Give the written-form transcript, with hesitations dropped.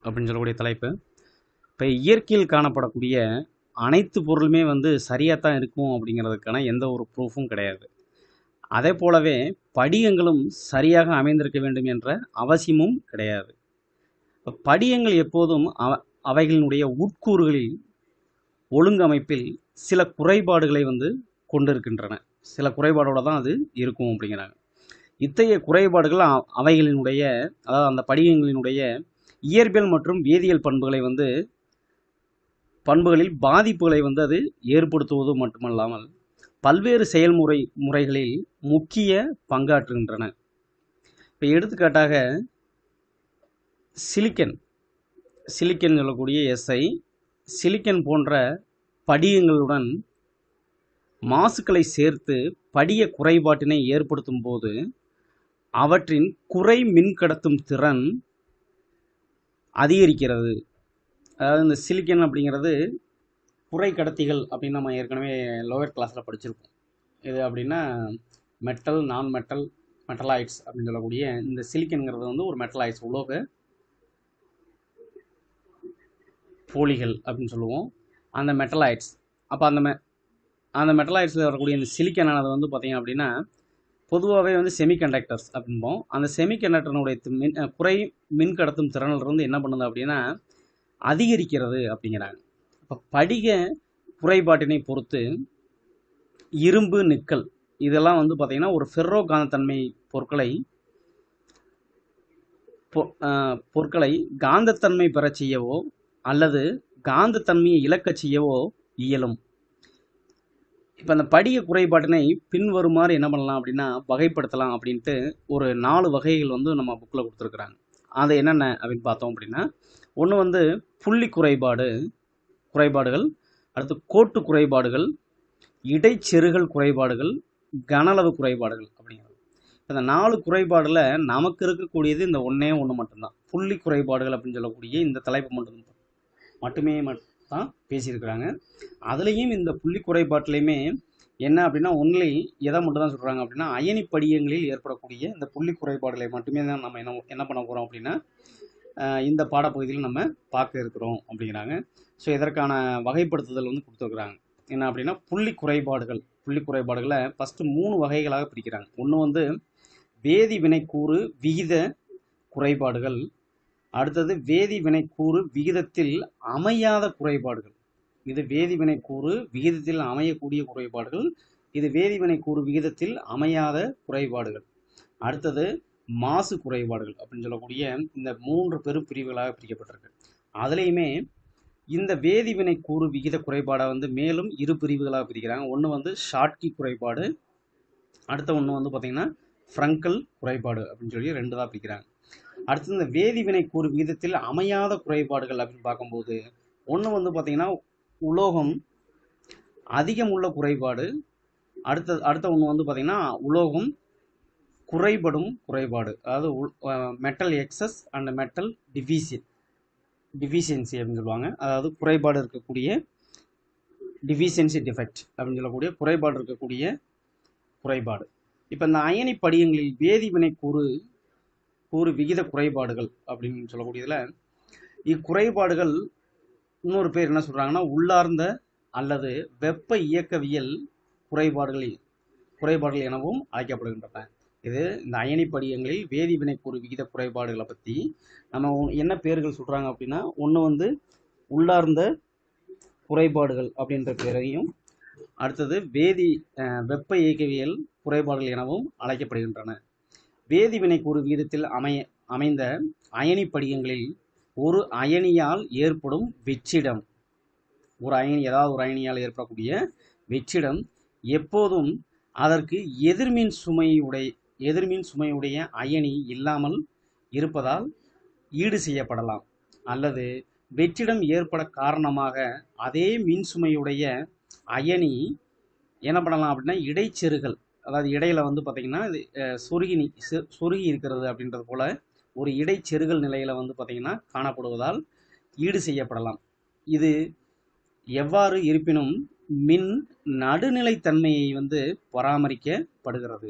அப்படின்னு சொல்லக்கூடிய தலைப்பு. இப்போ இயற்கையில் காணப்படக்கூடிய அனைத்து பொருளுமே சரியாக தான் இருக்கும் அப்படிங்கிறதுக்கான எந்த ஒரு ப்ரூஃபும் கிடையாது. அதே போலவே படிகங்களும் சரியாக அமைந்திருக்க வேண்டும் என்ற அவசியமும் கிடையாது. படிகங்கள் எப்போதும் அவைகளினுடைய உட்கூறுகளில் ஒழுங்கமைப்பில் சில குறைபாடுகளை கொண்டிருக்கின்றன. சில குறைபாடோடு தான் அது இருக்கும் அப்படிங்கிறாங்க. இத்தகைய குறைபாடுகள் அவைகளினுடைய, அதாவது அந்த படிகங்களினுடைய இயற்பியல் மற்றும் வேதியியல் பண்புகளில் பாதிப்புகளை அது ஏற்படுத்துவது மட்டுமல்லாமல் பல்வேறு முறைகளில் முக்கிய பங்காற்றுகின்றன. இப்போ எடுத்துக்காட்டாக சிலிக்கன் சொல்லக்கூடிய சிலிக்கன் போன்ற படிகங்களுடன் மாசுக்களை சேர்த்து படிக குறைபாட்டினை ஏற்படுத்தும் போது அவற்றின் குறை மின்கடத்தும் திறன் அதிகரிக்கிறது. அதாவது இந்த சிலிக்கன் அப்படிங்கிறது குறை கடத்திகள் அப்படின்னு நம்ம ஏற்கனவே லோவர் கிளாஸில் படிச்சிருப்போம். இது அப்படின்னா மெட்டல், நான் மெட்டல், மெட்டலாய்ட்ஸ் அப்படின்னு சொல்லக்கூடிய இந்த சிலிக்கன்கிறது ஒரு மெட்டலாய்ட்ஸ், உலோக போலிகள் அப்படின்னு சொல்லுவோம். அந்த மெட்டலாய்ட்ஸ், அப்போ அந்த மெட்டலாய்ட்ஸில் வரக்கூடிய இந்த சிலிக்கனானது பார்த்தீங்க அப்படின்னா பொதுவாகவே செமிகண்டக்டர்ஸ் அப்படின்போம். அந்த செமிகண்டக்டருடைய குறை மின்கடத்தும் திறனிலிருந்து என்ன பண்ணுது அப்படின்னா அதிகரிக்கிறது அப்படிங்கிறாங்க. இப்போ படிக குறைபாட்டினை பொறுத்து இரும்பு, நிக்கல் இதெல்லாம் பார்த்தீங்கன்னா ஒரு ஃபெர்ரோ காந்தத்தன்மை பொருட்களை காந்தத்தன்மை பெற செய்யவோ அல்லது காந்தத்தன்மையை இழக்க செய்யவோ இயலும். இப்போ அந்த படிக குறைபாட்டினை பின்வருமாறு என்ன பண்ணலாம் அப்படின்னா வகைப்படுத்தலாம் அப்படின்ட்டு ஒரு 4 வகைகள் நம்ம புக்கில் கொடுத்துருக்குறாங்க. அது என்னென்ன அப்படின்னு பார்த்தோம் அப்படின்னா, ஒன்று புள்ளி குறைபாடுகள், அடுத்து கோட்டு குறைபாடுகள், இடைச்செருகல் குறைபாடுகள், கனளவு குறைபாடுகள் அப்படிங்கிறது. இந்த 4 குறைபாடில் நமக்கு இருக்கக்கூடியது இந்த ஒன்றே மட்டும்தான். புள்ளி குறைபாடுகள் அப்படின்னு சொல்லக்கூடிய இந்த தலைப்பு மட்டுமே தான் பேசியிருக்கிறாங்க. அதுலேயும் இந்த புள்ளி குறைபாட்டிலையுமே என்ன அப்படின்னா ஒன்லி எதை மட்டும் தான் சொல்கிறாங்க அப்படின்னா அயனி படிகங்களில் ஏற்படக்கூடிய இந்த புள்ளி குறைபாடுகளை மட்டுமே தான் நம்ம என்ன பண்ண போகிறோம் அப்படின்னா இந்த பாடப்பகுதியில் நம்ம பார்க்க இருக்கிறோம் அப்படிங்கிறாங்க. ஸோ இதற்கான வகைப்படுத்துதல் கொடுத்துருக்குறாங்க. என்ன அப்படின்னா புள்ளி குறைபாடுகளை ஃபஸ்ட்டு 3 வகைகளாக பிரிக்கிறாங்க. ஒன்று வேதி வினைக்கூறு விகித குறைபாடுகள், அடுத்தது வேதி வினைக்கூறு விகிதத்தில் அமையாத குறைபாடுகள். இது வேதி வினைக்கூறு விகிதத்தில் அமையக்கூடிய குறைபாடுகள், இது வேதி வினைக்கூறு விகிதத்தில் அமையாத குறைபாடுகள். அடுத்தது மாசு குறைபாடுகள் அப்படின்னு சொல்லக்கூடிய இந்த 3 பெரு பிரிவுகளாக பிரிக்கப்பட்டிருக்கு. அதுலேயுமே இந்த வேதி வினைக்கூறு விகித குறைபாடை மேலும் 2 பிரிவுகளாக பிரிக்கிறாங்க. ஒன்று ஷாட்கி குறைபாடு, அடுத்த ஒன்று பார்த்தீங்கன்னா ஃப்ரங்கல் குறைபாடு அப்படின்னு சொல்லி 2 தான் பிரிக்கிறாங்க. அடுத்து இந்த வேதி வினைக்கூறு விகிதத்தில் அமையாத குறைபாடுகள் அப்படின்னு பார்க்கும்போது ஒன்று பார்த்தீங்கன்னா உலோகம் அதிகம் உள்ள குறைபாடு, அடுத்த ஒன்று பார்த்தீங்கன்னா உலோகம் குறைபடும் குறைபாடு, அதாவது metal excess and metal deficiency அப்படின்னு சொல்லுவாங்க. அதாவது குறைபாடு இருக்கக்கூடிய டிஃபிஷியன்சி டிஃபெக்ட் அப்படின்னு சொல்லக்கூடிய குறைபாடு இருக்கக்கூடிய குறைபாடு. இப்போ இந்த அயனி படிகங்களில் வேதி வினைக்கூறு விகித குறைபாடுகள் அப்படின்னு சொல்லக்கூடியதில் இக்குறைபாடுகள் இன்னொரு பேர் என்ன சொல்கிறாங்கன்னா உள்ளார்ந்த அல்லது வெப்ப இயக்கவியல் குறைபாடுகள் எனவும் அழைக்கப்படுகின்றன. இது இந்த அயனி படிகங்களில் வேதி வினைக்கூறு விகித குறைபாடுகளை பற்றி நம்ம என்ன பேர்கள் சொல்கிறாங்க அப்படின்னா ஒன்று உள்ளார்ந்த குறைபாடுகள் அப்படின்ற பேரையும், அடுத்தது வெப்ப இயக்கவியல் குறைபாடுகள் எனவும் அழைக்கப்படுகின்றன. வேதி வினைக்கூறு விகிதத்தில் அமைந்த அயனி படிகங்களில் ஒரு அயனியால் ஏற்படும் வெற்றிடம், ஏதாவது ஒரு அயனியால் ஏற்படக்கூடிய வெற்றிடம் எப்போதும் அதற்கு எதிர்மின் சுமையுடைய அயனி இல்லாமல் இருப்பதால் ஈடு செய்யப்படலாம். அல்லது வெற்றிடம் ஏற்பட காரணமாக அதே மின்சுமையுடைய அயனி என்ன பண்ணலாம் அப்படின்னா இடைச்செருகல், அதாவது இடையில பார்த்தீங்கன்னா இது சொருகி இருக்கிறது அப்படின்றது போல ஒரு இடைச்செருகல் நிலையில் பார்த்தீங்கன்னா காணப்படுவதால் ஈடு செய்யப்படலாம். இது எவ்வாறு இருப்பினும் மின் நடுநிலைத்தன்மையை பராமரிக்கப்படுகிறது.